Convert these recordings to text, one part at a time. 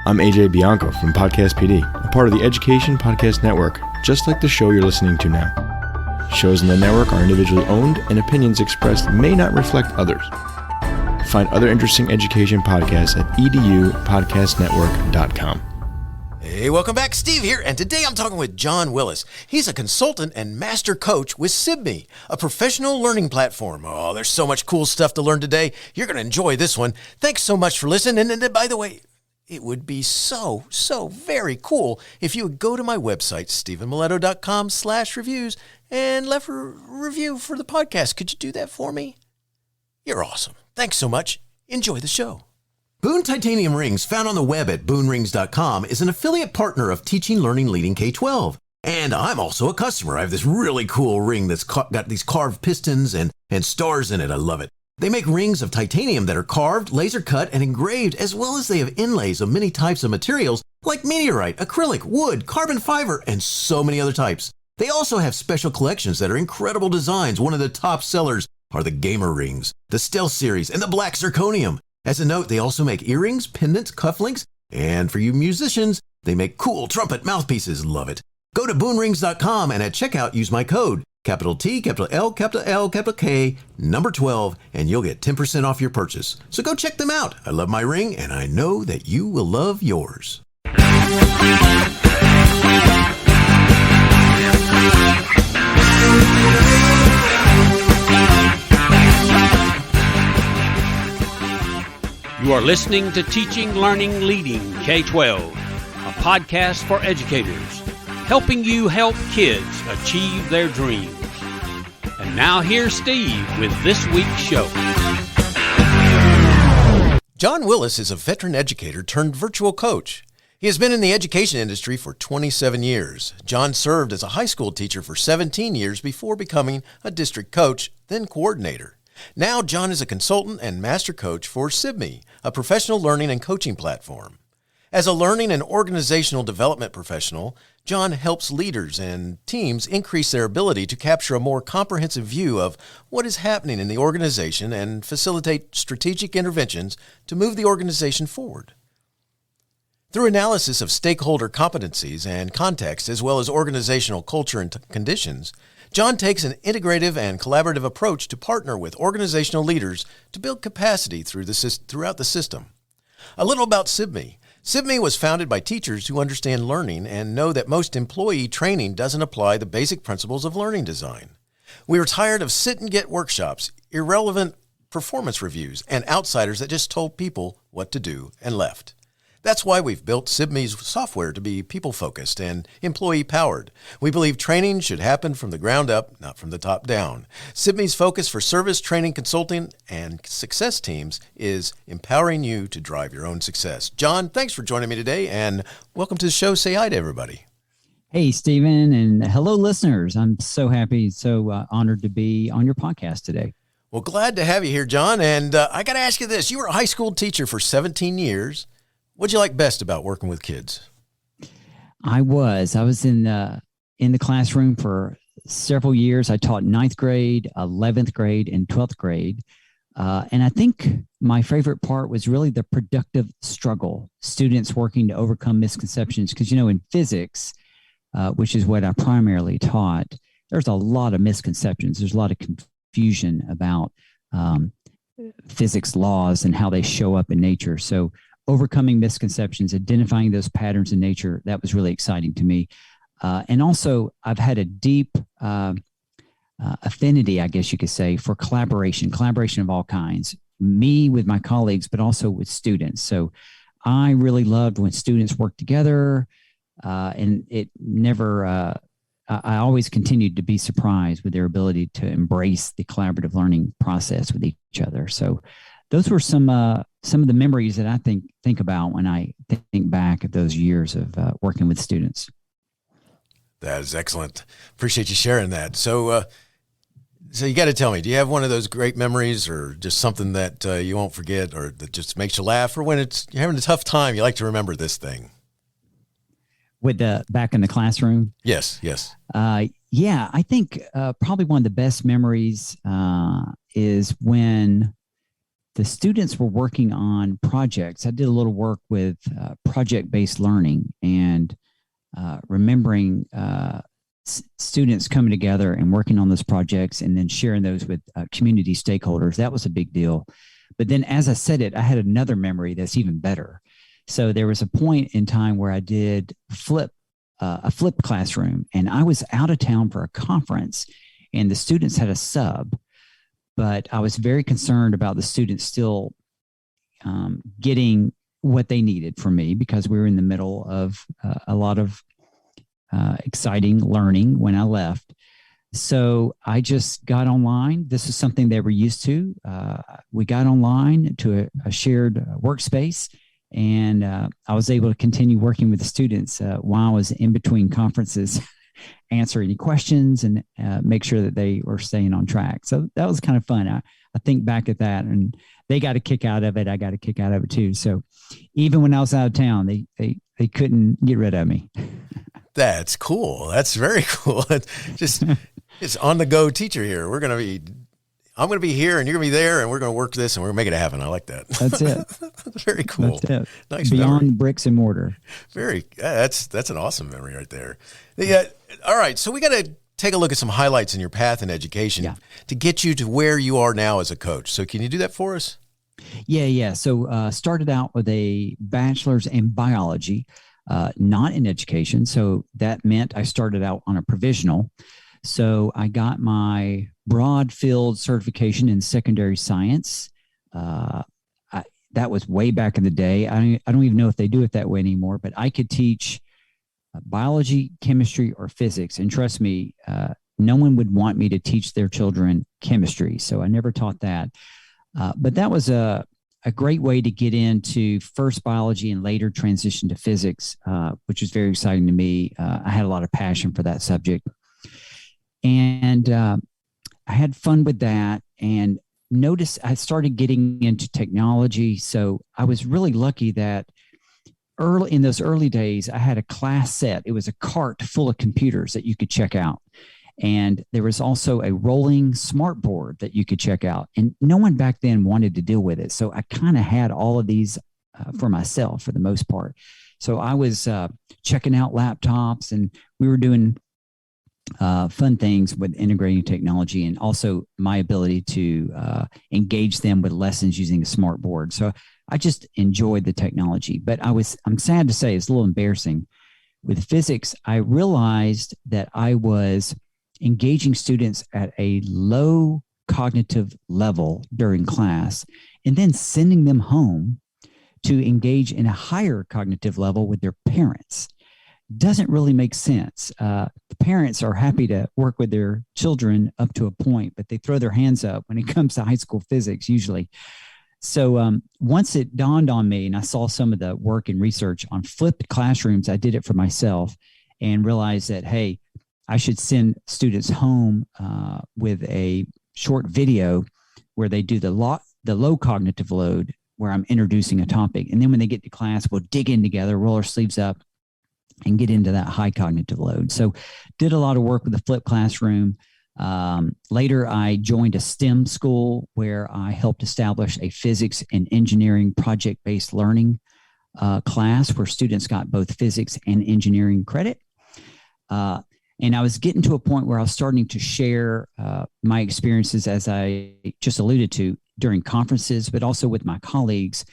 I'm AJ Bianco from Podcast PD, a part of the Education Podcast Network, just like the show you're listening to now. Shows in the network are individually owned, and opinions expressed may not reflect others. Find other interesting education podcasts at edupodcastnetwork.com. Hey, welcome back. Steve here, and today I'm talking with John Willis. He's a consultant and master coach with Sibme, a professional learning platform. Oh, there's so much cool stuff to learn today. You're going to enjoy this one. Thanks so much for listening. And by the way, it would be so very cool if you would go to my website, stephenmiletto.com/reviews, and left a review for the podcast. Could you do that for me? You're awesome. Thanks so much. Enjoy the show. Boone Titanium Rings, found on the web at boonrings.com, is an affiliate partner of Teaching, Learning, Leading K-12. And I'm also a customer. I have this really cool ring that's got these carved pistons and stars in it. I love it. They make rings of titanium that are carved, laser cut, and engraved, as well as they have inlays of many types of materials like meteorite, acrylic, wood, carbon fiber, and so many other types. They also have special collections that are incredible designs. One of the top sellers are the Gamer Rings, the Stealth Series, and the Black Zirconium. As a note, they also make earrings, pendants, cufflinks, and for you musicians, they make cool trumpet mouthpieces. Love it. Go to boonrings.com and at checkout use my code, capital T, capital L, capital K, number 12, and you'll get 10% off your purchase. So go check them out. I love my ring, and I know that you will love yours. You are listening to Teaching, Learning, Leading K-12, a podcast for educators, helping you help kids achieve their dreams. And now here's Steve with this week's show. John Willis is a veteran educator turned virtual coach. He has been in the education industry for 27 years. John served as a high school teacher for 17 years before becoming a district coach, then coordinator. Now, John is a consultant and master coach for Sibme, a professional learning and coaching platform. As a learning and organizational development professional, John helps leaders and teams increase their ability to capture a more comprehensive view of what is happening in the organization and facilitate strategic interventions to move the organization forward. Through analysis of stakeholder competencies and context, as well as organizational culture and conditions, John takes an integrative and collaborative approach to partner with organizational leaders to build capacity throughout the system. A little about Sibme. Sibme was founded by teachers who understand learning and know that most employee training doesn't apply the basic principles of learning design. We were tired of sit-and-get workshops, irrelevant performance reviews, and outsiders that just told people what to do and left. That's why we've built Sibme's software to be people-focused and employee-powered. We believe training should happen from the ground up, not from the top down. Sibme's focus for service, training, consulting, and success teams is empowering you to drive your own success. John, thanks for joining me today, and welcome to the show. Say hi to everybody. Hey, Stephen, and hello, listeners. I'm so happy, honored to be on your podcast today. Well, glad to have you here, John, and I got to ask you this. You were a high school teacher for 17 years. What'd you like best about working with kids? I was in the classroom for several years. I taught 9th grade, 11th grade, and 12th grade. And I think my favorite part was really the productive struggle, students working to overcome misconceptions. Because, in physics, which is what I primarily taught, there's a lot of misconceptions. There's a lot of confusion about physics laws and how they show up in nature. So overcoming misconceptions, identifying those patterns in nature, that was really exciting to me. And also, I've had a deep affinity, I guess you could say, for collaboration of all kinds, me with my colleagues, but also with students. So I really loved when students worked together, and it never, I always continued to be surprised with their ability to embrace the collaborative learning process with each other. So those were some of the memories that I think about when I think back at those years of working with students. That is excellent. Appreciate you sharing that. So you got to tell me, do you have one of those great memories, or just something that you won't forget, or that just makes you laugh, or when you're having a tough time, you like to remember this thing? With back in the classroom? Yes. Yeah, I think probably one of the best memories is when the students were working on projects. I did a little work with project-based learning and remembering students coming together and working on those projects and then sharing those with community stakeholders. That was a big deal. But then as I said it, I had another memory that's even better. So there was a point in time where I did a flipped classroom, and I was out of town for a conference, and the students had a sub, but I was very concerned about the students still getting what they needed from me, because we were in the middle of a lot of exciting learning when I left. So I just got online. This is something they were used to. We got online to a shared workspace, and I was able to continue working with the students while I was in between conferences, answer any questions and make sure that they were staying on track. So that was kind of fun. I think back at that, and they got a kick out of it. I got a kick out of it too. So even when I was out of town, they couldn't get rid of me. That's cool. That's very cool. It's on the go teacher here. I'm going to be here and you're going to be there, and we're going to work this and we're going to make it happen. I like that. That's it. Very cool. That's it. Nice. Beyond memory. bricks and mortar. That's an awesome memory right there. Yeah. All right. So we got to take a look at some highlights in your path in education to get you to where you are now as a coach. So can you do that for us? Yeah. So started out with a bachelor's in biology, not in education. So that meant I started out on a provisional. So I got my broad field certification in secondary science. That was way back in the day. I don't even know if they do it that way anymore, but I could teach biology, chemistry, or physics. And trust me, no one would want me to teach their children chemistry. So I never taught that. But that was a great way to get into first biology and later transition to physics, which was very exciting to me. I had a lot of passion for that subject. And I had fun with that, and noticed I started getting into technology. So I was really lucky that in those early days, I had a class set. It was a cart full of computers that you could check out. And there was also a rolling smart board that you could check out. And no one back then wanted to deal with it. So I kind of had all of these for myself for the most part. So I was checking out laptops, and we were doing fun things with integrating technology, and also my ability to engage them with lessons using a smart board. So I just enjoyed the technology. But I'm sad to say, it's a little embarrassing. With physics, I realized that I was engaging students at a low cognitive level during class, and then sending them home to engage in a higher cognitive level with their parents. Doesn't really make sense. The parents are happy to work with their children up to a point, but they throw their hands up when it comes to high school physics usually. So once it dawned on me, and I saw some of the work and research on flipped classrooms, I did it for myself and realized that, hey, I should send students home with a short video where they do the low cognitive load, where I'm introducing a topic. And then when they get to class, we'll dig in together, roll our sleeves up, and get into that high cognitive load. So did a lot of work with the flipped classroom. Later, I joined a STEM school where I helped establish a physics and engineering project-based learning class where students got both physics and engineering credit. And I was getting to a point where I was starting to share my experiences, as I just alluded to, during conferences, but also with my colleagues,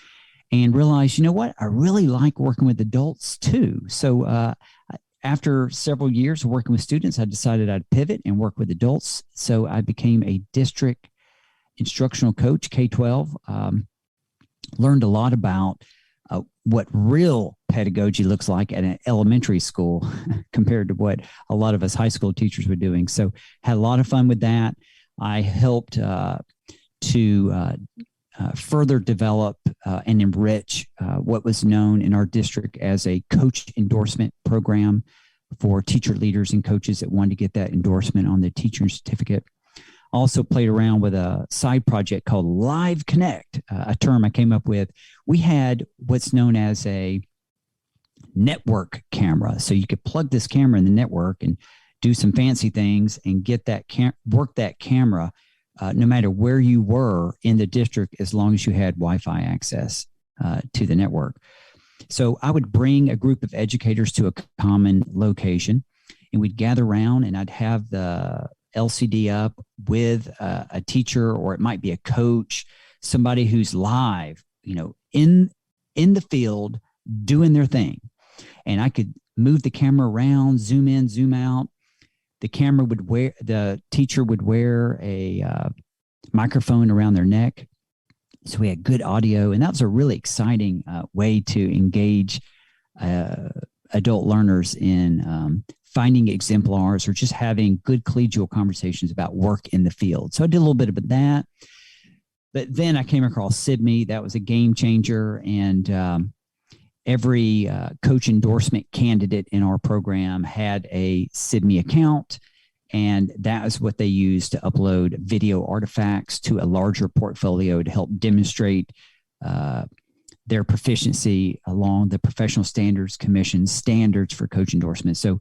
and realized, you know what, I really like working with adults too. So after several years of working with students, I decided I'd pivot and work with adults. So I became a district instructional coach, K-12, learned a lot about what real pedagogy looks like at an elementary school compared to what a lot of us high school teachers were doing. So had a lot of fun with that. I helped to further develop and enrich what was known in our district as a coach endorsement program for teacher leaders and coaches that wanted to get that endorsement on their teacher certificate. Also played around with a side project called Live Connect, a term I came up with. We had what's known as a network camera. So you could plug this camera in the network and do some fancy things and get that work that camera no matter where you were in the district, as long as you had Wi-Fi access to the network. So I would bring a group of educators to a common location, and we'd gather around, and I'd have the LCD up with a teacher, or it might be a coach, somebody who's live, in the field doing their thing. And I could move the camera around, zoom in, zoom out. The teacher would wear a microphone around their neck. So we had good audio, and that was a really exciting way to engage adult learners in finding exemplars or just having good collegial conversations about work in the field. So I did a little bit of that. But then I came across Sibme. That was a game changer. And every coach endorsement candidate in our program had a Sibme account. And that is what they used to upload video artifacts to a larger portfolio to help demonstrate their proficiency along the Professional Standards Commission standards for coach endorsements. So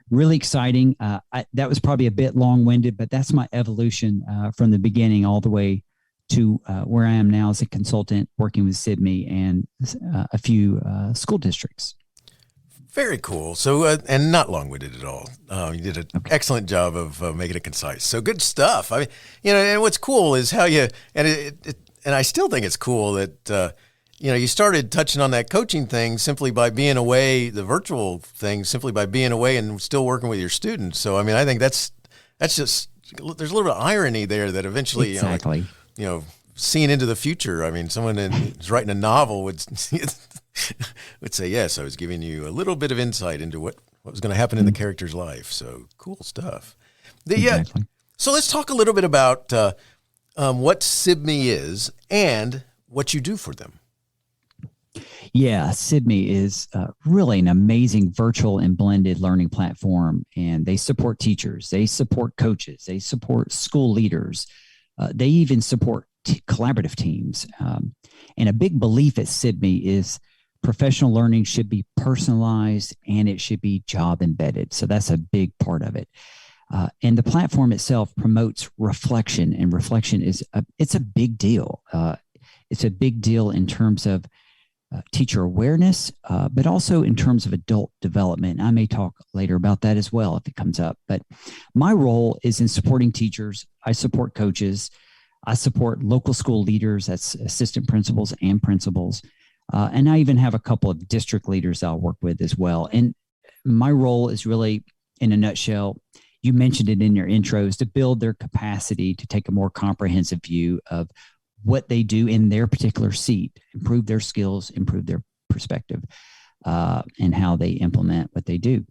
really exciting. That was probably a bit long-winded, but that's my evolution from the beginning all the way to where I am now as a consultant working with Sibme and a few school districts. Very cool. So, and not long-winded at all. You did an excellent job of making it concise. So good stuff. I mean, and what's cool is how you, and I still think it's cool that, you started touching on that coaching thing simply by being away, the virtual thing, simply by being away and still working with your students. So, I mean, I think that's just, there's a little bit of irony there that eventually, exactly. Seeing into the future. I mean, someone who's writing a novel would say, yes, I was giving you a little bit of insight into what was going to happen in the character's life. So cool stuff. Exactly. So let's talk a little bit about what Sibme is and what you do for them. Yeah, Sibme is really an amazing virtual and blended learning platform, and they support teachers, they support coaches, they support school leaders, they even support collaborative teams. And a big belief at Sibme is professional learning should be personalized and it should be job embedded. So that's a big part of it. And the platform itself promotes reflection, and reflection it's a big deal. It's a big deal in terms of teacher awareness, but also in terms of adult development. I may talk later about that as well if it comes up. But my role is in supporting teachers. I support coaches. I support local school leaders, that's assistant principals and principals. And I even have a couple of district leaders I'll work with as well. And my role is really, in a nutshell, you mentioned it in your intros, to build their capacity to take a more comprehensive view of what they do in their particular seat, improve their skills, improve their perspective, and how they implement what they do.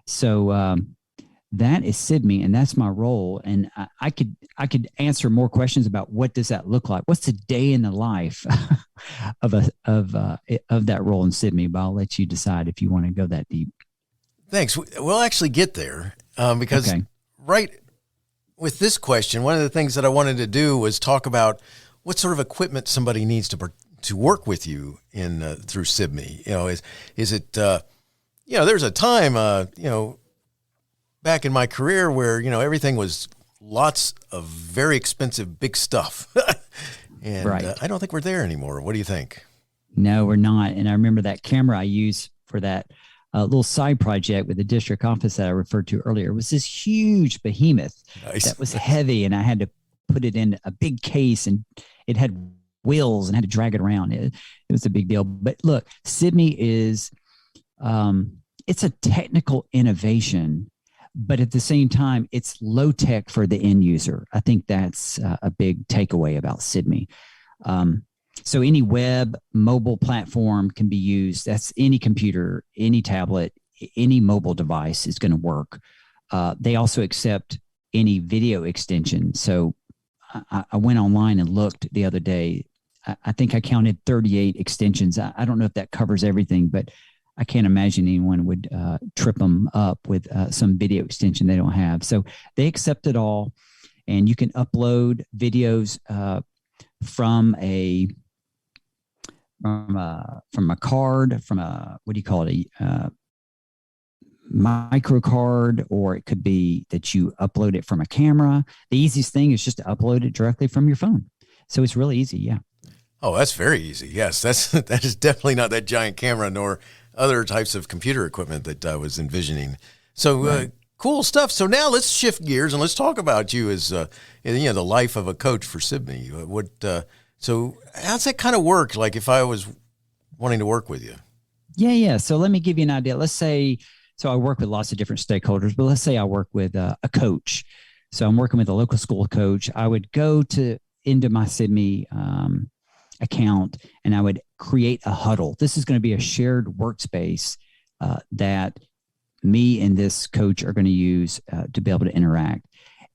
So that is Sibme, and that's my role. And I could answer more questions about what does that look like. What's the day in the life of that role in Sibme? But I'll let you decide if you want to go that deep. Thanks. We'll actually get there because right with this question, one of the things that I wanted to do was talk about what sort of equipment somebody needs to work with you in through Sibme. Is it there's a time back in my career where everything was lots of very expensive big stuff, and right. I don't think we're there anymore. What do you think? No, we're not. And I remember that camera I used for that little side project with the district office that I referred to earlier was this huge behemoth that was heavy, and I had to put it in a big case, and it had wheels and had to drag it around. It was a big deal. But look, Sibme is it's a technical innovation, but at the same time, it's low tech for the end user. I think that's a big takeaway about Sibme. So any web mobile platform can be used. That's any computer, any tablet, any mobile device is going to work. They also accept any video extension. So I went online and looked the other day. I think I counted 38 extensions. I don't know if that covers everything, but I can't imagine anyone would trip them up with some video extension they don't have. So they accept it all, and you can upload videos from a card, from a, what do you call it? micro card, or it could be that you upload it from a camera. The easiest thing is just to upload it directly from your phone. So it's really easy. Yeah. Oh, that's very easy. Yes, that is definitely not that giant camera nor other types of computer equipment that I was envisioning. So Right. cool stuff. So now let's shift gears and let's talk about you as the life of a coach for Sibme. So how's that kind of work? Like if I was wanting to work with you. Yeah. So let me give you an idea. Let's say, so I work with lots of different stakeholders, but let's say I work with a coach. So I'm working with a local school coach. I would go into my Sibme account, and I would create a huddle. This is going to be a shared workspace that me and this coach are going to use to be able to interact.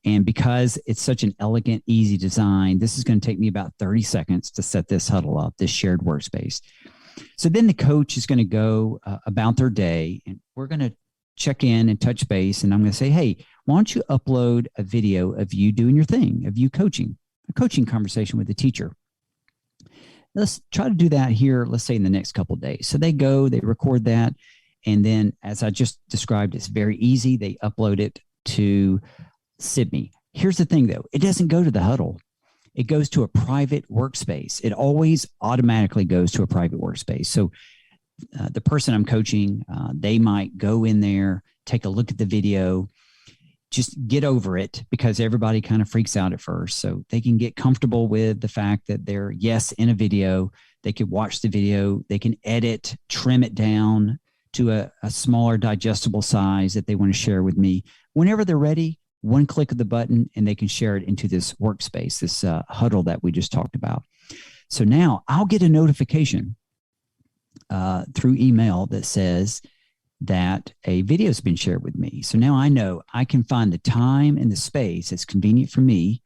And because it's such an elegant, easy design, this is going to take me about 30 seconds to set this huddle up, this shared workspace. So then the coach is going to go about their day, and we're going to check in and touch base. And I'm going to say, hey, why don't you upload a video of you doing your thing, of you coaching, a coaching conversation with the teacher. Let's try to do that here, let's say in the next couple of days. So they go, they record that. And then as I just described, it's very easy. They upload it to Sibme. Here's the thing though, it doesn't go to the huddle. It goes to a private workspace. It always automatically goes to a private workspace. So the person I'm coaching, they might go in there, take a look at the video, just get over it, because everybody kind of freaks out at first. So they can get comfortable with the fact that they're, yes, in a video. They could watch the video. They can edit, trim it down to a smaller digestible size that they want to share with me. Whenever they're ready, one click of the button and they can share it into this workspace, this huddle that we just talked about. So now I'll get a notification through email that says that a video has been shared with me. So now I know I can find the time and the space that's convenient for me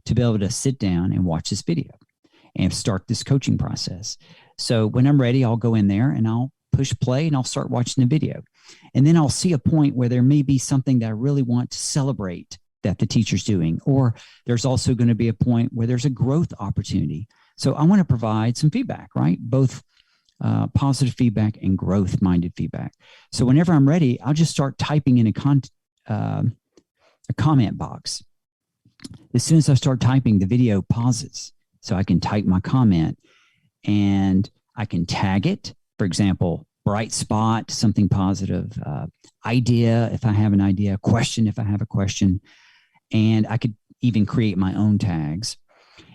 to be able to sit down and watch this video and start this coaching process. So when I'm ready, I'll go in there and I'll push play and I'll start watching the video. And then I'll see a point where there may be something that I really want to celebrate that the teacher's doing, or there's also going to be a point where there's a growth opportunity. So I want to provide some feedback, right? Both positive feedback and growth-minded feedback. So whenever I'm ready, I'll just start typing in a comment box. As soon as I start typing, the video pauses. So I can type my comment and I can tag it. For example, bright spot, something positive, idea if I have an idea, question if I have a question, and I could even create my own tags.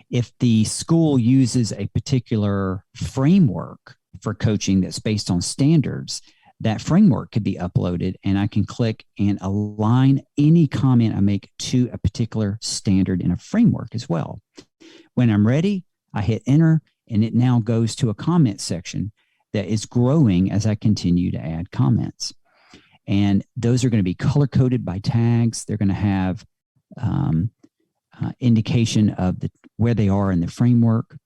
If the school uses a particular framework for coaching that's based on standards, that framework could be uploaded and I can click and align any comment I make to a particular standard in a framework as well. When I'm ready, I hit enter and it now goes to a comment section that is growing as I continue to add comments. And those are going to be color-coded by tags. They're going to have indication of where they are in the framework.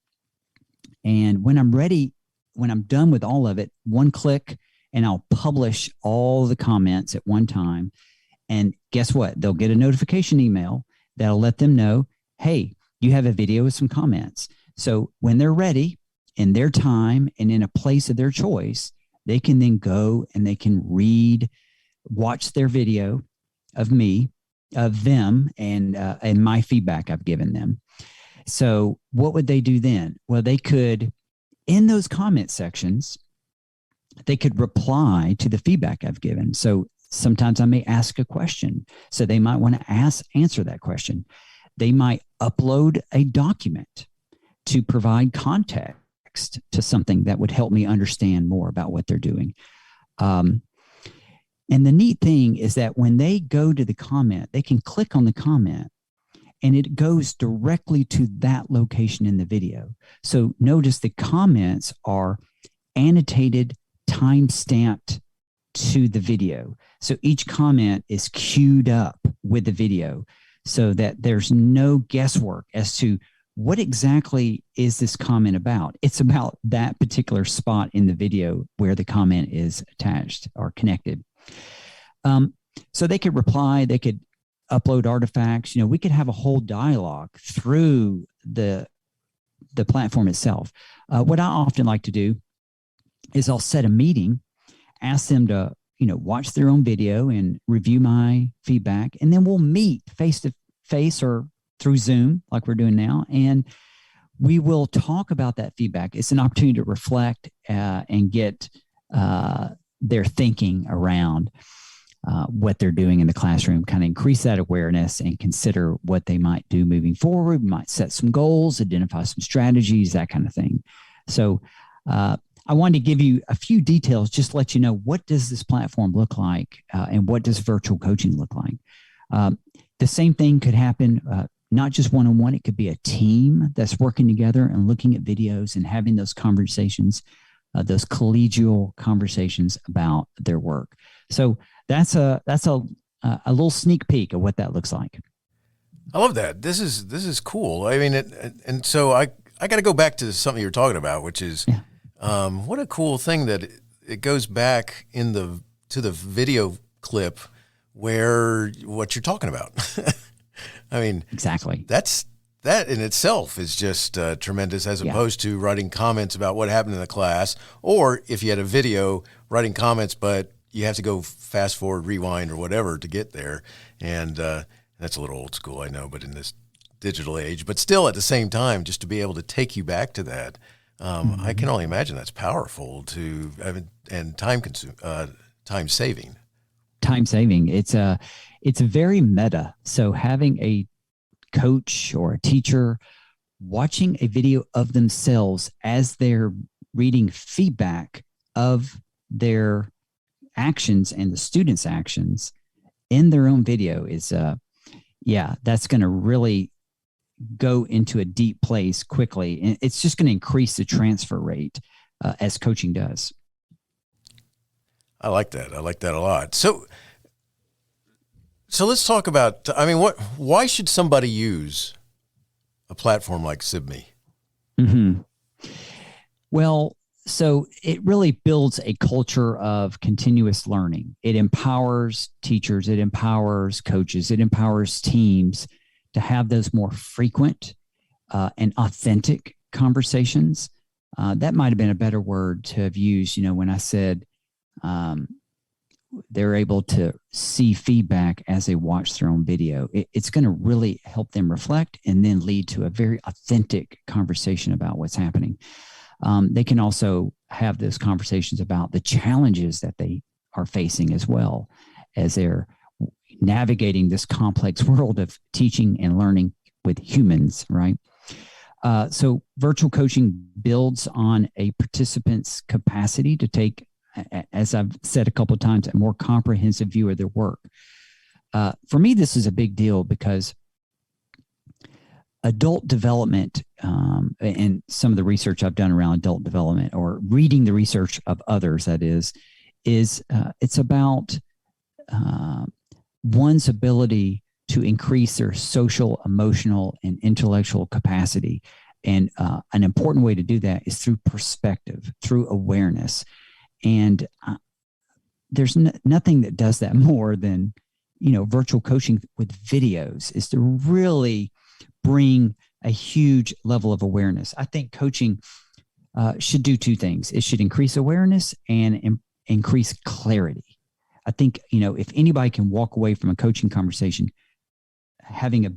And when I'm ready, when I'm done with all of it, one click and I'll publish all the comments at one time. And guess what? They'll get a notification email that'll let them know, hey, you have a video with some comments. So when they're ready, in their time and in a place of their choice, they can then go and they can watch their video of me, of them, and my feedback I've given them. So what would they do then? Well, they could, in those comment sections, they could reply to the feedback I've given. So sometimes I may ask a question. So they might want to answer that question. They might upload a document to provide context to something that would help me understand more about what they're doing. And the neat thing is that when they go to the comment, they can click on the comment and it goes directly to that location in the video. So notice the comments are annotated, time-stamped to the video. So each comment is queued up with the video so that there's no guesswork as to what exactly is this comment about. It's about that particular spot in the video where the comment is attached or connected. So they could reply, they could upload artifacts. We could have a whole dialogue through the platform itself. What I often like to do is I'll set a meeting, ask them to, watch their own video and review my feedback. And then we'll meet face to face or through Zoom like we're doing now. And we will talk about that feedback. It's an opportunity to reflect and get their thinking around what they're doing in the classroom, kind of increase that awareness and consider what they might do moving forward. We might set some goals, identify some strategies, that kind of thing. So I wanted to give you a few details, just to let you know, what does this platform look like and what does virtual coaching look like? The same thing could happen, not just one-on-one. It could be a team that's working together and looking at videos and having those conversations, those collegial conversations about their work. So that's a little sneak peek of what that looks like. I love that. This is cool. I mean, and so I got to go back to something you're talking about, which is what a cool thing that it goes back to the video clip where what you're talking about. I mean, exactly. That in itself is just tremendous, as opposed to writing comments about what happened in the class, or if you had a video, writing comments, but you have to go fast forward, rewind, or whatever to get there. And that's a little old school, I know, but in this digital age, but still at the same time, just to be able to take you back to that, I can only imagine that's powerful and time saving. Time saving. It's very meta. So having a coach or a teacher watching a video of themselves as they're reading feedback of their actions and the students' actions in their own video is, that's going to really go into a deep place quickly. And it's just going to increase the transfer rate as coaching does. I like that. I like that a lot. So let's talk about, why should somebody use a platform like Sibme? Mm-hmm. Well, so it really builds a culture of continuous learning. It empowers teachers, it empowers coaches, it empowers teams to have those more frequent and authentic conversations. That might have been a better word to have used, when I said they're able to see feedback as they watch their own video. It's going to really help them reflect and then lead to a very authentic conversation about what's happening. They can also have those conversations about the challenges that they are facing as well as they're navigating this complex world of teaching and learning with humans, right? So virtual coaching builds on a participant's capacity to take, as I've said a couple of times, a more comprehensive view of their work. For me, this is a big deal because adult development, and some of the research I've done around adult development, or reading the research of others, that is it's about one's ability to increase their social, emotional, and intellectual capacity. And an important way to do that is through perspective, through awareness. And there's nothing that does that more than, virtual coaching with videos, is to really bring a huge level of awareness. I think coaching should do two things. It should increase awareness and increase clarity. I think, if anybody can walk away from a coaching conversation having a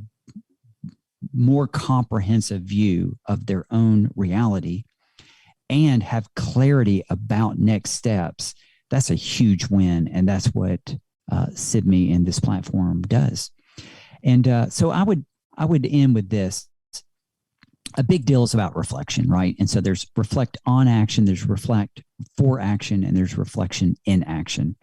more comprehensive view of their own reality and have clarity about next steps, that's a huge win. And that's what Sibme and this platform does. And so I would end with this. A big deal is about reflection, right? And so there's reflect on action, there's reflect for action, and there's reflection in action.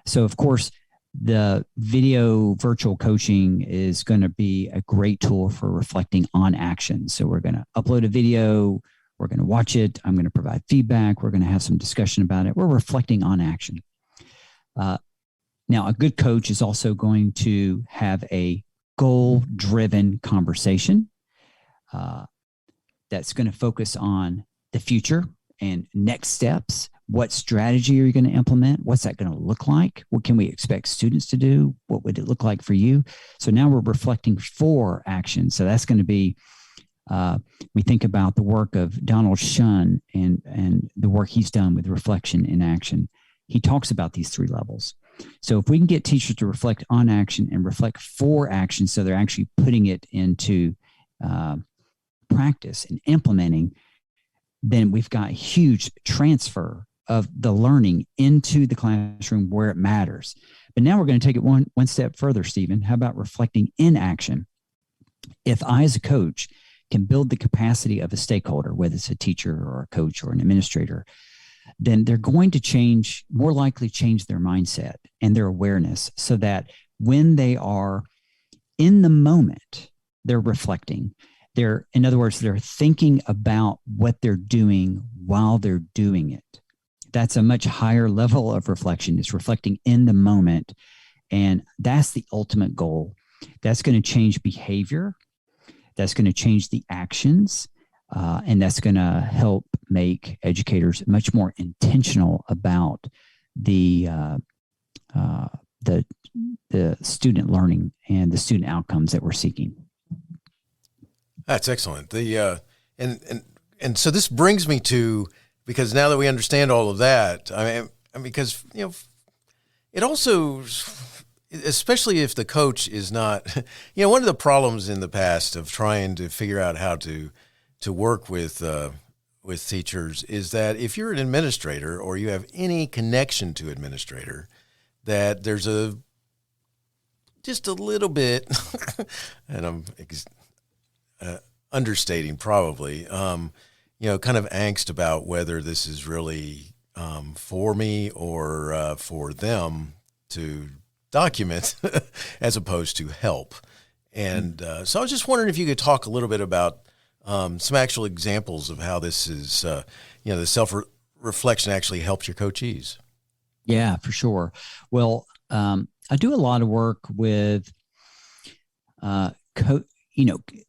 So of course, the video virtual coaching is going to be a great tool for reflecting on action. So we're going to upload a video, we're going to watch it, I'm going to provide feedback, we're going to have some discussion about it. We're reflecting on action. Now, a good coach is also going to have a goal-driven conversation that's going to focus on the future and next steps. What strategy are you going to implement? What's that going to look like? What can we expect students to do? What would it look like for you? So now we're reflecting for action. So that's going to be, we think about the work of Donald Shun and the work he's done with reflection in action. he talks about these 3 levels. So if we can get teachers to reflect on action and reflect for action, so they're actually putting it into practice and implementing, then we've got huge transfer of the learning into the classroom where it matters. But now we're going to take it one step further, Stephen. How about reflecting in action? If I, as a coach, can build the capacity of a stakeholder, whether it's a teacher or a coach or an administrator, then they're going to more likely change their mindset and their awareness, so that when they are in the moment, they're reflecting. In other words, they're thinking about what they're doing while they're doing it. That's a much higher level of reflection. It's reflecting in the moment. And that's the ultimate goal. That's going to change behavior. That's going to change the actions. And that's going to help make educators much more intentional about the student learning and the student outcomes that we're seeking. That's excellent. And so this brings me to, because now that we understand all of that, I mean, because, it also, especially if the coach is not, one of the problems in the past of trying to figure out how to work with teachers is that if you're an administrator or you have any connection to administrator, that there's just a little bit, and I'm understating probably, kind of angst about whether this is really for me or for them to document as opposed to help. And so I was just wondering if you could talk a little bit about some actual examples of how this is, the self-reflection actually helps your coachees. Yeah, for sure. Well, I do a lot of work with,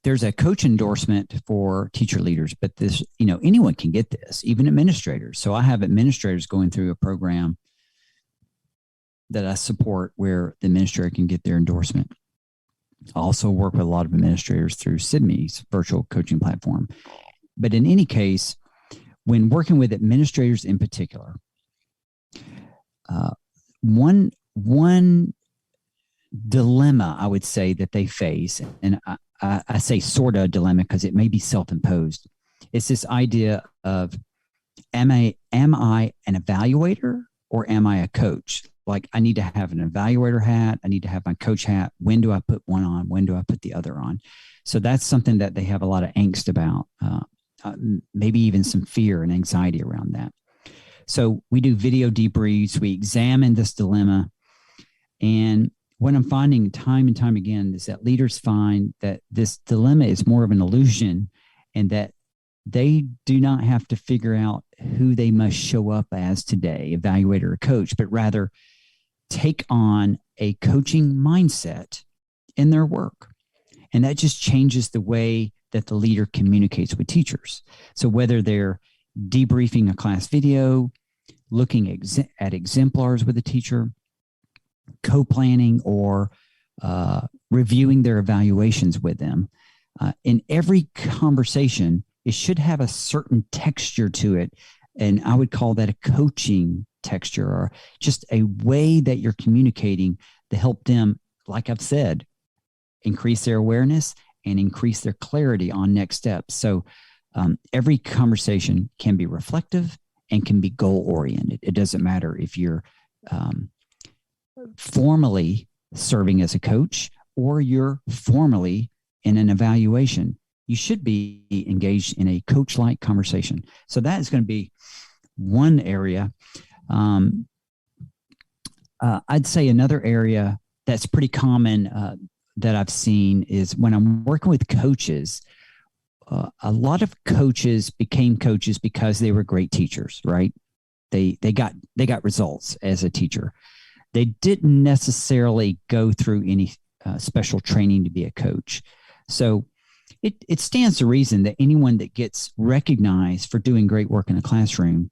there's a coach endorsement for teacher leaders, but this, anyone can get this, even administrators. So I have administrators going through a program that I support where the administrator can get their endorsement. I also work with a lot of administrators through Sibme's virtual coaching platform. But in any case, when working with administrators in particular, one dilemma I would say that they face, and I say sort of dilemma because it may be self-imposed, it's this idea of, am I an evaluator or am I a coach? Like, I need to have an evaluator hat. I need to have my coach hat. When do I put one on? When do I put the other on? So that's something that they have a lot of angst about, maybe even some fear and anxiety around that. So we do video debriefs. We examine this dilemma. And what I'm finding time and time again is that leaders find that this dilemma is more of an illusion, and that they do not have to figure out who they must show up as today, evaluator or coach, but rather take on a coaching mindset in their work. And that just changes the way that the leader communicates with teachers. So whether they're debriefing a class video, looking at exemplars with a teacher, co-planning, or reviewing their evaluations with them, in every conversation, it should have a certain texture to it. And I would call that a coaching texture, or just a way that you're communicating to help them, like I've said, increase their awareness and increase their clarity on next steps. So every conversation can be reflective and can be goal-oriented. It doesn't matter if you're formally serving as a coach or you're formally in an evaluation. You should be engaged in a coach-like conversation. So that is going to be one area. I'd say another area that's pretty common that I've seen is when I'm working with coaches, a lot of coaches became coaches because they were great teachers, right? They got results as a teacher. They didn't necessarily go through any special training to be a coach. So it stands to reason that anyone that gets recognized for doing great work in a classroom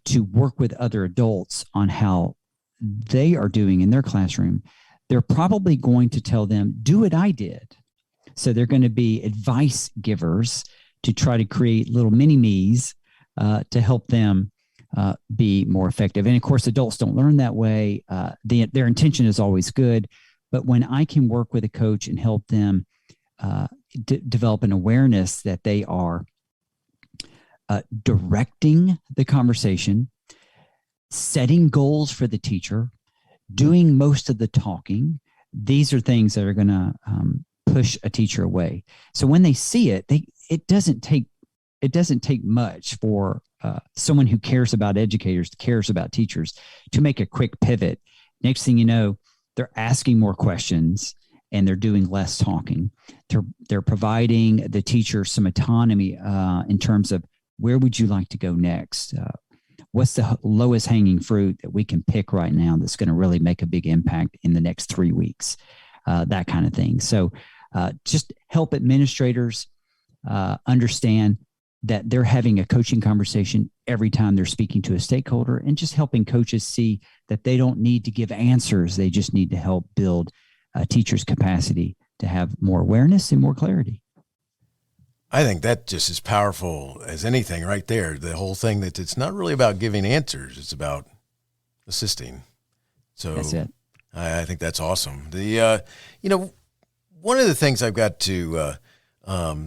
to work with other adults on how they are doing in their classroom, they're probably going to tell them, do what I did. So they're going to be advice givers to try to create little mini-me's to help them be more effective. And of course, adults don't learn that way. Their intention is always good, but when I can work with a coach and help them develop an awareness that they are directing the conversation, setting goals for the teacher, doing most of the talking, these are things that are going to push a teacher away. So when they see it, it doesn't take much for someone who cares about educators, cares about teachers, to make a quick pivot. Next thing you know, they're asking more questions and they're doing less talking. They're providing the teacher some autonomy in terms of, where would you like to go next? What's the lowest hanging fruit that we can pick right now that's going to really make a big impact in the next 3 weeks? That kind of thing. So just help administrators understand that they're having a coaching conversation every time they're speaking to a stakeholder, and just helping coaches see that they don't need to give answers. They just need to help build a teacher's capacity to have more awareness and more clarity. I think that just as powerful as anything right there. The whole thing that it's not really about giving answers. It's about assisting. So that's it. I think that's awesome. One of the things I've got to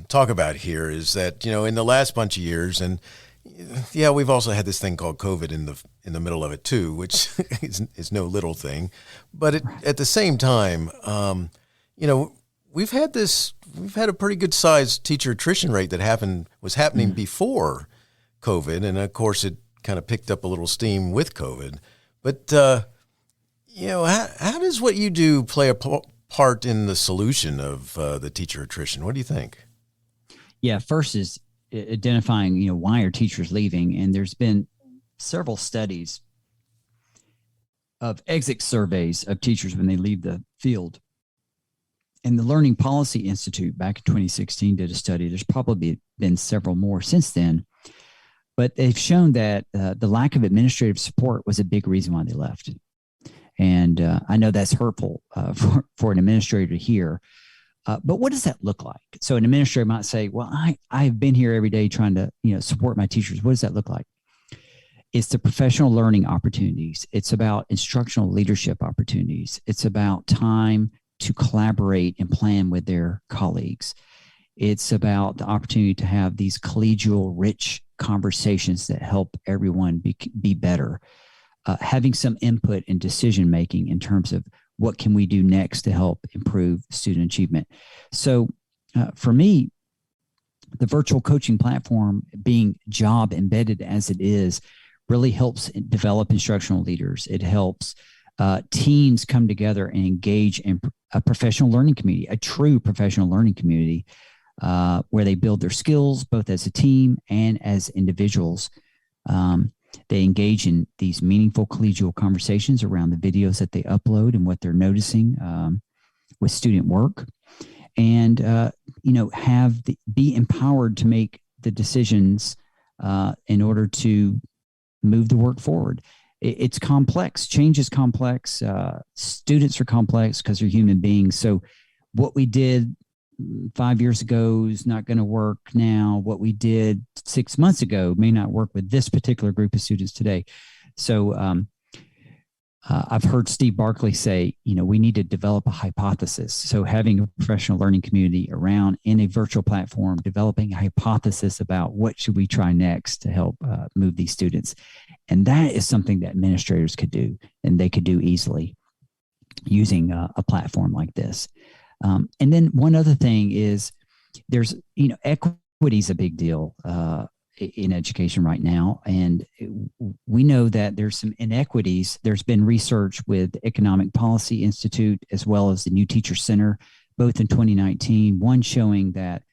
talk about here is that, in the last bunch of years, and we've also had this thing called COVID in the middle of it too, which is no little thing. But at the same time, we've had a pretty good sized teacher attrition rate that was happening before COVID. And of course it kind of picked up a little steam with COVID, but, how does what you do play a part in the solution of the teacher attrition? What do you think? Yeah. First is identifying, why are teachers leaving? And there's been several studies of exit surveys of teachers when they leave the field. And the Learning Policy Institute back in 2016 did a study. There's probably been several more since then, but they've shown that the lack of administrative support was a big reason why they left. And I know that's hurtful for an administrator to hear, but what does that look like? So an administrator might say, well, I've been here every day trying to support my teachers. What does that look like? It's the professional learning opportunities. It's about instructional leadership opportunities. It's about time to collaborate and plan with their colleagues. It's about the opportunity to have these collegial, rich conversations that help everyone be better. Having some input in decision-making in terms of what can we do next to help improve student achievement. So for me, the virtual coaching platform, being job embedded as it is, really helps develop instructional leaders. It helps teams come together and engage in a professional learning community, a true professional learning community, where they build their skills both as a team and as individuals. They engage in these meaningful collegial conversations around the videos that they upload and what they're noticing with student work, and be empowered to make the decisions in order to move the work forward. It's complex. Change is complex. Students are complex because they're human beings. So what we did 5 years ago is not going to work now. What we did 6 months ago may not work with this particular group of students today. So I've heard Steve Barkley say, we need to develop a hypothesis. So having a professional learning community around in a virtual platform, developing a hypothesis about what should we try next to help move these students. And that is something that administrators could do, and they could do easily using a platform like this. And then one other thing is there's, equity is a big deal in education right now. And we know that there's some inequities. There's been research with the Economic Policy Institute as well as the New Teacher Center, both in 2019, one showing that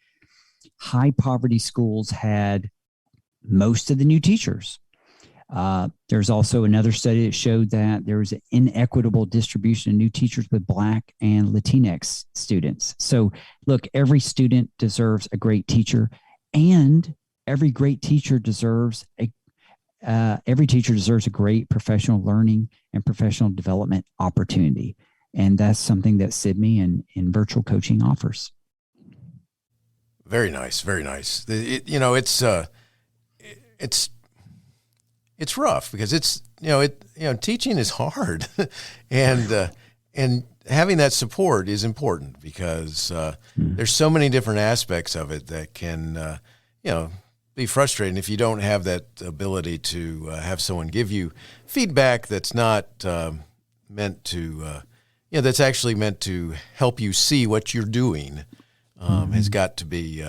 high poverty schools had most of the new teachers. There's also another study that showed that there was an inequitable distribution of new teachers with Black and Latinx students. So look, every student deserves a great teacher, and every great teacher deserves every teacher deserves a great professional learning and professional development opportunity. And that's something that Sibme and virtual coaching offers. Very nice. Very nice. it's rough because teaching is hard, and having that support is important because there's so many different aspects of it that can be frustrating if you don't have that ability to have someone give you feedback that's not meant to that's actually meant to help you see what you're doing. Has got to be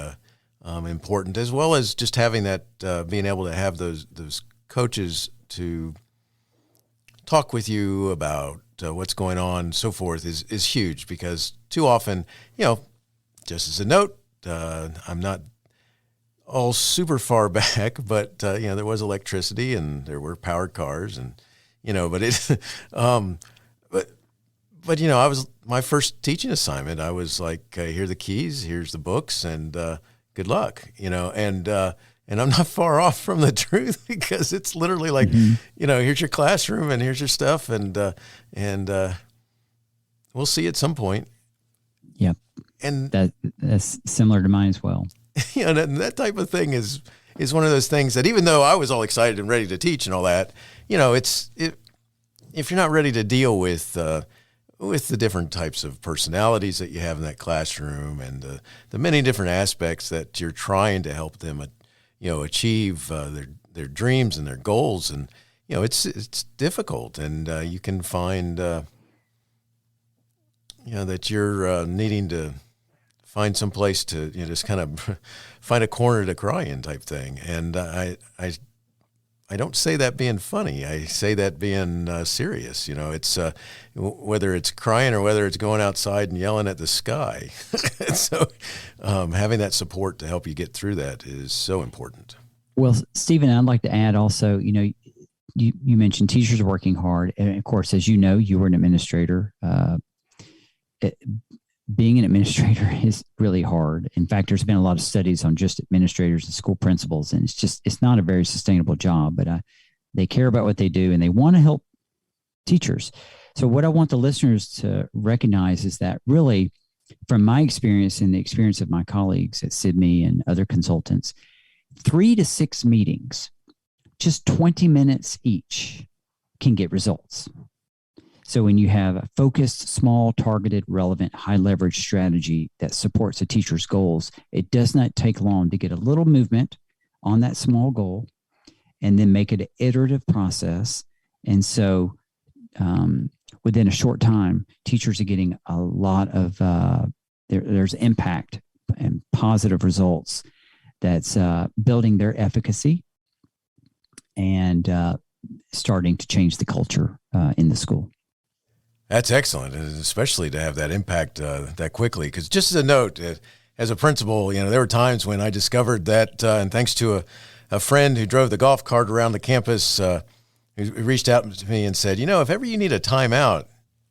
important, as well as just having that being able to have those coaches to talk with you about what's going on and so forth is huge, because too often, just as a note, I'm not all super far back, but there was electricity and there were powered cars, and but it but I was, my first teaching assignment, I was like, here are the keys, here's the books, and good luck, and I'm not far off from the truth, because it's literally like, here's your classroom and here's your stuff, and we'll see at some point. Yep. And that's similar to mine as well. That type of thing is one of those things that, even though I was all excited and ready to teach and all that, if you're not ready to deal with the different types of personalities that you have in that classroom, and the many different aspects that you're trying to help them achieve their dreams and their goals, and it's difficult, and you can find that you're needing to find some place to just kind of find a corner to cry in, type thing. And I don't say that being funny. I say that being serious. It's whether it's crying or whether it's going outside and yelling at the sky. So having that support to help you get through that is so important. Well, Stephen, I'd like to add also, you mentioned teachers are working hard. And of course, as you know, you were an administrator. Being an administrator is really hard. In fact, there's been a lot of studies on just administrators and school principals, and it's not a very sustainable job, but they care about what they do and they want to help teachers. So what I want the listeners to recognize is that, really, from my experience and the experience of my colleagues at Sibme and other consultants, 3 to 6 meetings, just 20 minutes each, can get results. So when you have a focused, small, targeted, relevant, high leverage strategy that supports a teacher's goals, it does not take long to get a little movement on that small goal and then make it an iterative process. And so within a short time, teachers are getting a lot of, there's impact and positive results that's building their efficacy and starting to change the culture in the school. That's excellent, especially to have that impact that quickly. Because just as a note, as a principal, there were times when I discovered that, and thanks to a friend who drove the golf cart around the campus, who reached out to me and said, if ever you need a timeout,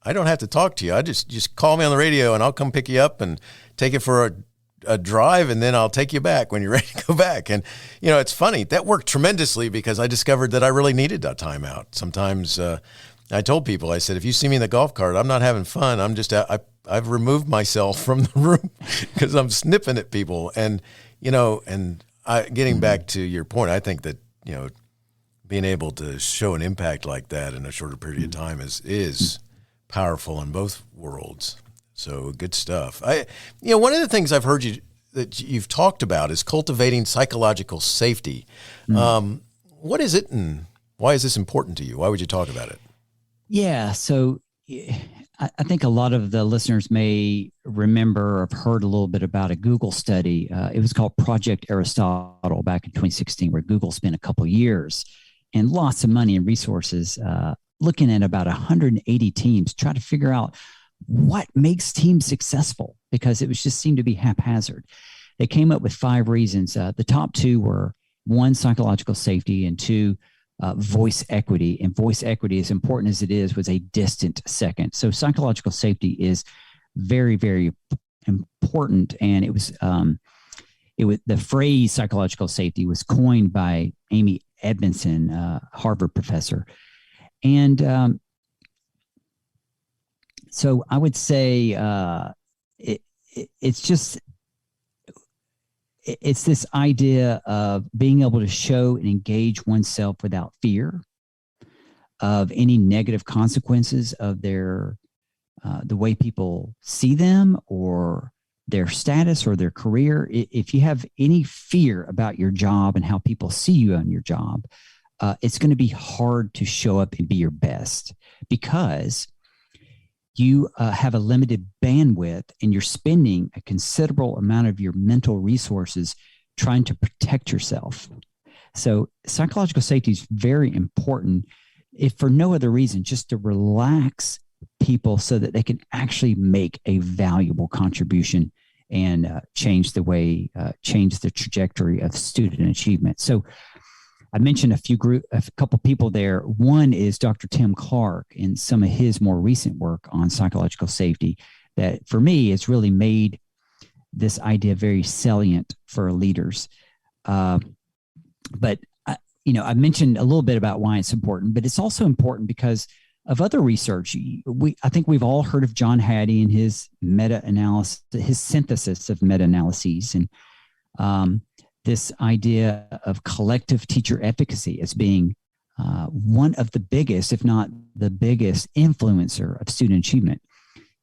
I don't have to talk to you. I just call me on the radio and I'll come pick you up and take you for a drive, and then I'll take you back when you're ready to go back. And, it's funny. That worked tremendously because I discovered that I really needed a timeout. Sometimes I told people, I said, if you see me in the golf cart, I'm not having fun. I'm just, I've removed myself from the room because I'm snipping at people. And, getting back to your point, I think that, being able to show an impact like that in a shorter period of time is powerful in both worlds. So good stuff. One of the things I've heard that you've talked about is cultivating psychological safety. What is it, and why is this important to you? Why would you talk about it? Yeah, so I think a lot of the listeners may remember or have heard a little bit about a Google study. It was called Project Aristotle back in 2016, where Google spent a couple years and lots of money and resources looking at about 180 teams, trying to figure out what makes teams successful, because it was just seemed to be haphazard. They came up with 5 reasons. The top 2 were 1, psychological safety, and 2, voice equity. And voice equity, as important as it is, was a distant second. So psychological safety is very, very important. And it was the phrase psychological safety was coined by Amy Edmondson, Harvard professor. And so I would say it's just it's this idea of being able to show and engage oneself without fear of any negative consequences of their the way people see them or their status or their career. If you have any fear about your job and how people see you on your job, it's going to be hard to show up and be your best, because you have a limited bandwidth and you're spending a considerable amount of your mental resources trying to protect yourself. So psychological safety is very important, if for no other reason, just to relax people so that they can actually make a valuable contribution and change the trajectory of student achievement. So I mentioned a couple people there. One is Dr. Tim Clark and some of his more recent work on psychological safety that for me has really made this idea very salient for leaders. But I mentioned a little bit about why it's important, but it's also important because of other research. I think we've all heard of John Hattie and his meta-analysis, his synthesis of meta-analyses, and this idea of collective teacher efficacy as being one of the biggest, if not the biggest, influencer of student achievement.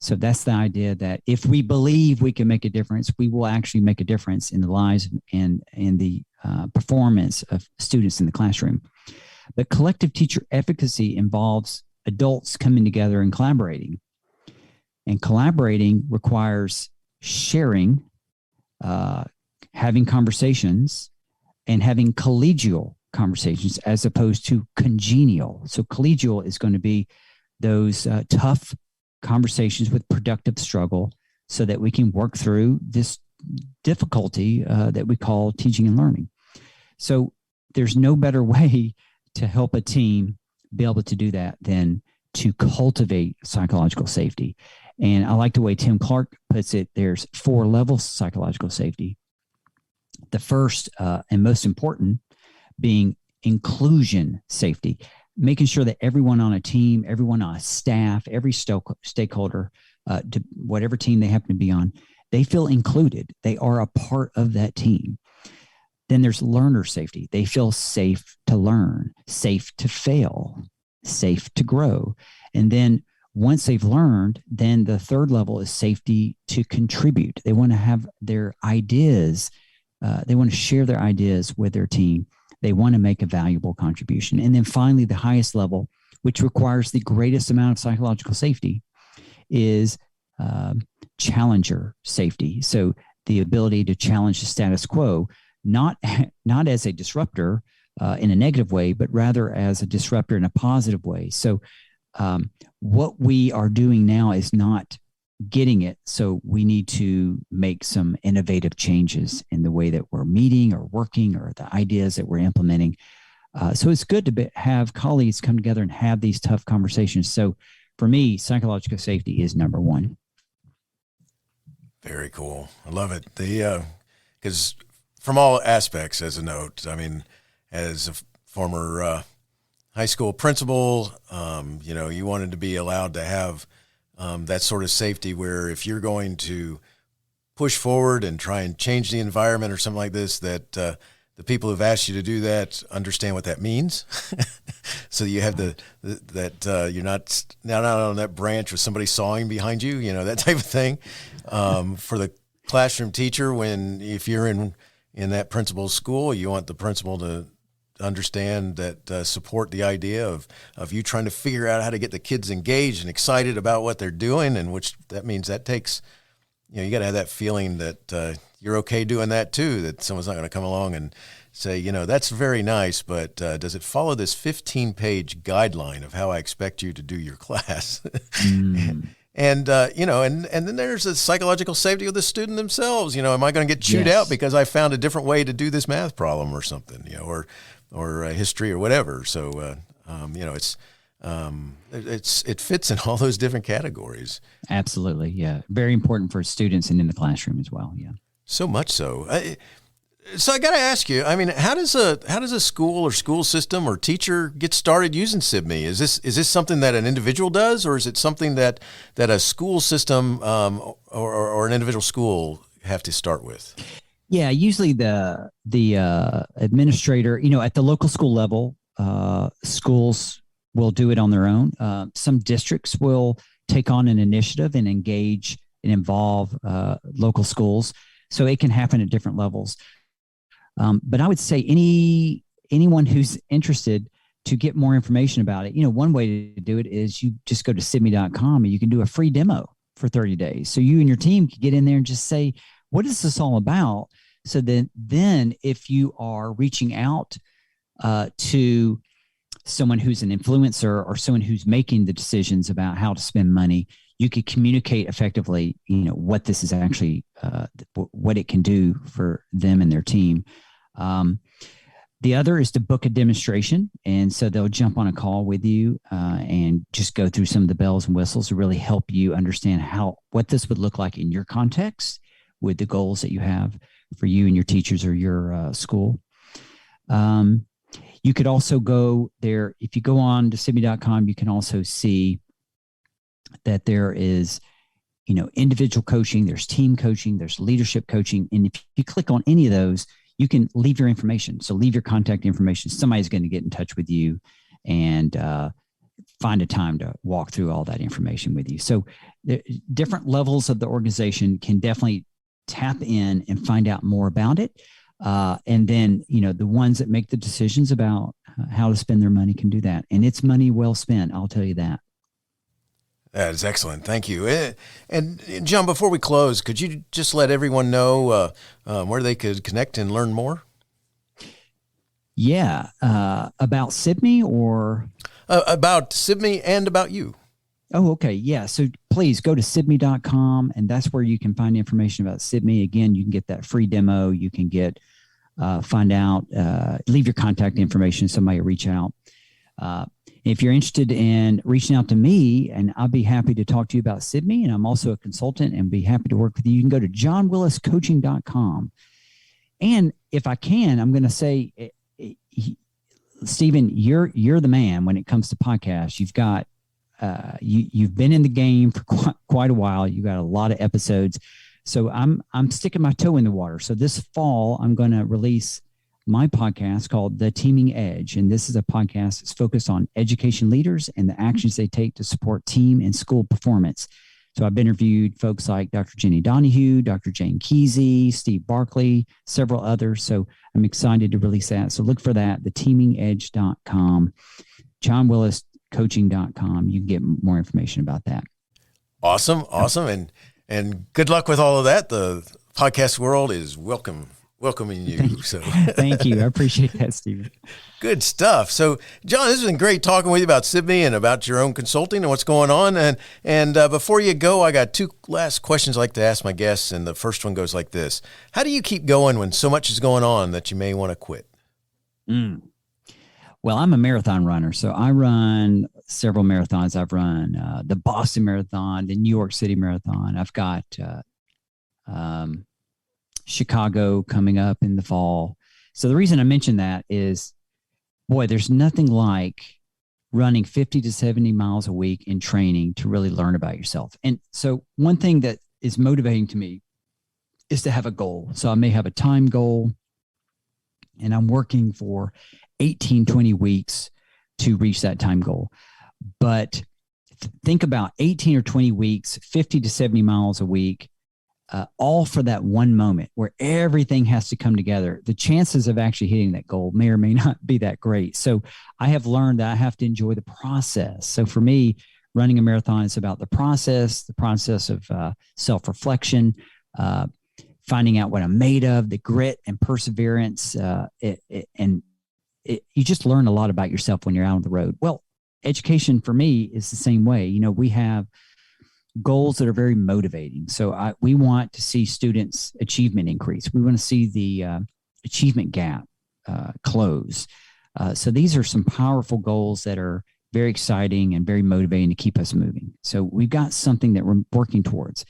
So that's the idea that if we believe we can make a difference, we will actually make a difference in the lives and the performance of students in the classroom. But collective teacher efficacy involves adults coming together and collaborating. And collaborating requires sharing, having conversations, and having collegial conversations as opposed to congenial. So collegial is going to be those tough conversations with productive struggle so that we can work through this difficulty that we call teaching and learning. So there's no better way to help a team be able to do that than to cultivate psychological safety. And I like the way Tim Clark puts it. There's 4 levels of psychological safety. The first and most important being inclusion safety, making sure that everyone on a team, everyone on a staff, every stakeholder, whatever team they happen to be on, they feel included. They are a part of that team. Then there's learner safety. They feel safe to learn, safe to fail, safe to grow. And then once they've learned, then the third level is safety to contribute. They want to have their ideas. They want to share their ideas with their team. They want to make a valuable contribution. And then finally, the highest level, which requires the greatest amount of psychological safety, is challenger safety. So the ability to challenge the status quo, not as a disruptor in a negative way, but rather as a disruptor in a positive way. So what we are doing now is not getting it. So we need to make some innovative changes in the way that we're meeting or working or the ideas that we're implementing. So it's good to have colleagues come together and have these tough conversations. So for me, psychological safety is number one. Very cool. I love it. Because from all aspects, as a note, I mean, as a former high school principal, you wanted to be allowed to have that sort of safety where if you're going to push forward and try and change the environment or something like this, that the people who've asked you to do that understand what that means. So you have that you're not on that branch with somebody sawing behind you, that type of thing. For the classroom teacher, if you're in that principal's school, you want the principal to understand that support the idea of you trying to figure out how to get the kids engaged and excited about what they're doing, and which that means that takes, you got to have that feeling that you're okay doing that too, that someone's not going to come along and say, that's very nice, but does it follow this 15-page guideline of how I expect you to do your class? And then there's the psychological safety of the student themselves. Am I going to get chewed out because I found a different way to do this math problem or something, or history or whatever. So, it fits in all those different categories. Absolutely. Yeah. Very important for students and in the classroom as well. Yeah. So much so. So I got to ask you, I mean, how does a school or school system or teacher get started using Sibme? Is this something that an individual does, or is it something that a school system or an individual school have to start with? Yeah, usually the administrator, at the local school level, schools will do it on their own. Some districts will take on an initiative and engage and involve local schools. So it can happen at different levels. But I would say anyone who's interested to get more information about it, one way to do it is you just go to Sibme.com and you can do a free demo for 30 days. So you and your team can get in there and just say, what is this all about? So then if you are reaching out to someone who's an influencer or someone who's making the decisions about how to spend money, you could communicate effectively, what this is actually, what it can do for them and their team. The other is to book a demonstration. And so they'll jump on a call with you and just go through some of the bells and whistles to really help you understand what this would look like in your context with the goals that you have for you and your teachers or your school. You could also go there. If you go on to Sibme.com, you can also see that there is, individual coaching, there's team coaching, there's leadership coaching. And if you click on any of those, you can leave your information. So leave your contact information. Somebody's going to get in touch with you and find a time to walk through all that information with you. So the different levels of the organization can definitely tap in and find out more about it. And then, the ones that make the decisions about how to spend their money can do that. And it's money well spent. I'll tell you that. That is excellent. Thank you. And John, before we close, could you just let everyone know where they could connect and learn more? Yeah. About Sibme or? About Sibme and about you. Oh, okay. Yeah. So please go to Sibme.com, and that's where you can find information about Sibme. Again, you can get that free demo. You can find out, leave your contact information. Somebody will reach out. If you're interested in reaching out to me, and I'll be happy to talk to you about Sibme, and I'm also a consultant and be happy to work with you. You can go to johnwilliscoaching.com. And if I can, I'm going to say, Stephen, you're the man when it comes to podcasts. You've got, you've been in the game for quite a while. You got a lot of episodes. So I'm sticking my toe in the water. So this fall, I'm going to release my podcast called The Teaming Edge. And this is a podcast that's focused on education leaders and the actions they take to support team and school performance. So I've interviewed folks like Dr. Jenny Donahue, Dr. Jane Kesey, Steve Barkley, several others. So I'm excited to release that. So look for that, theteamingedge.com, johnwilliscoaching.com. You can get more information about that. Awesome. And good luck with all of that. The podcast world is welcoming you. So thank you. I appreciate that, Stephen. Good stuff. So, John, this has been great talking with you about Sibme and about your own consulting and what's going on. And before you go, I got two last questions I'd like to ask my guests. And the first one goes like this. How do you keep going when so much is going on that you may want to quit? Well, I'm a marathon runner, so I run several marathons. I've run the Boston Marathon, the New York City Marathon. I've got Chicago coming up in the fall. So the reason I mention that is, boy, there's nothing like running 50 to 70 miles a week in training to really learn about yourself. And so one thing that is motivating to me is to have a goal. So I may have a time goal, and I'm working for 18, 20 weeks to reach that time goal. But think about 18 or 20 weeks, 50 to 70 miles a week, all for that one moment where everything has to come together. The chances of actually hitting that goal may or may not be that great. So I have learned that I have to enjoy the process. So for me, running a marathon is about the process of self-reflection, finding out what I'm made of, the grit and perseverance. You just learn a lot about yourself when you're out on the road. Well, education for me is the same way. We have goals that are very motivating. So we want to see students' achievement increase. We want to see the achievement gap close. So these are some powerful goals that are very exciting and very motivating to keep us moving. So we've got something that we're working towards.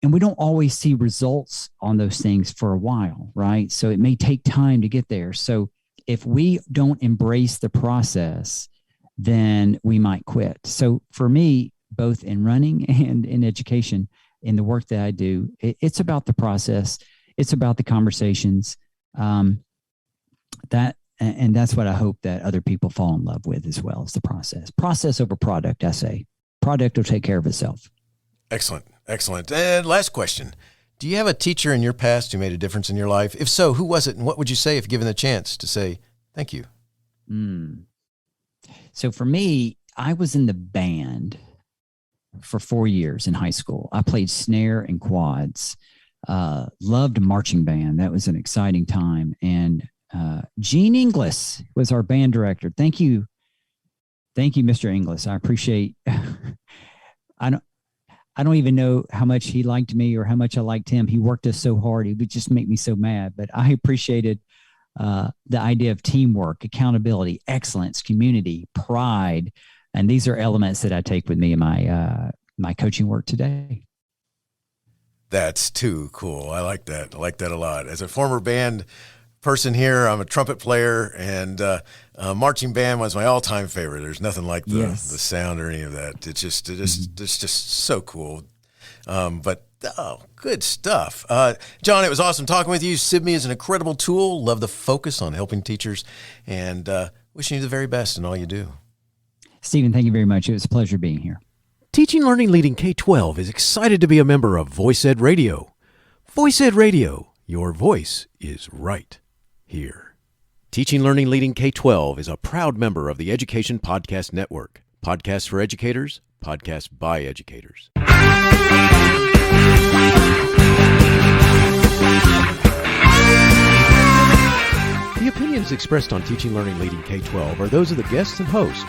And we don't always see results on those things for a while, right? So it may take time to get there. So if we don't embrace the process, then we might quit. So for me, both in running and in education, in the work that I do, it's about the process. it's about the conversations. And that's what I hope that other people fall in love with as well, as the process. Process over product, I say. Product will take care of itself. Excellent. And last question. Do you have a teacher in your past who made a difference in your life? If so, who was it? And what would you say if given the chance to say thank you? So for me, I was in the band for 4 years in high school. I played snare and quads. Loved marching band. That was an exciting time. And Gene Inglis was our band director. Thank you, Mr. Inglis. I appreciate. I don't even know how much he liked me or how much I liked him. He worked us so hard. He would just make me so mad. But I appreciated the idea of teamwork, accountability, excellence, community, pride. And these are elements that I take with me in my coaching work today. That's too cool. I like that. I like that a lot. As a former band person here, I'm a trumpet player, and marching band was my all-time favorite. There's nothing like the sound or any of that. It's just so cool. Good stuff. John, it was awesome talking with you. Sibme is an incredible tool. Love the focus on helping teachers, and wishing you the very best in all you do. Stephen, thank you very much. It was a pleasure being here. Teaching Learning Leading K-12 is excited to be a member of Voice Ed Radio. Voice Ed Radio, your voice is right here. Teaching Learning Leading K-12 is a proud member of the Education Podcast Network. Podcasts for educators, podcasts by educators. The opinions expressed on Teaching Learning Leading K-12 are those of the guests and host.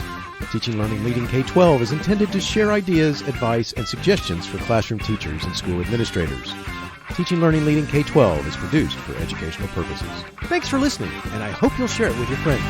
Teaching Learning Leading K-12 is intended to share ideas, advice, and suggestions for classroom teachers and school administrators. Teaching Learning Leading K-12 is produced for educational purposes. Thanks for listening, and I hope you'll share it with your friends.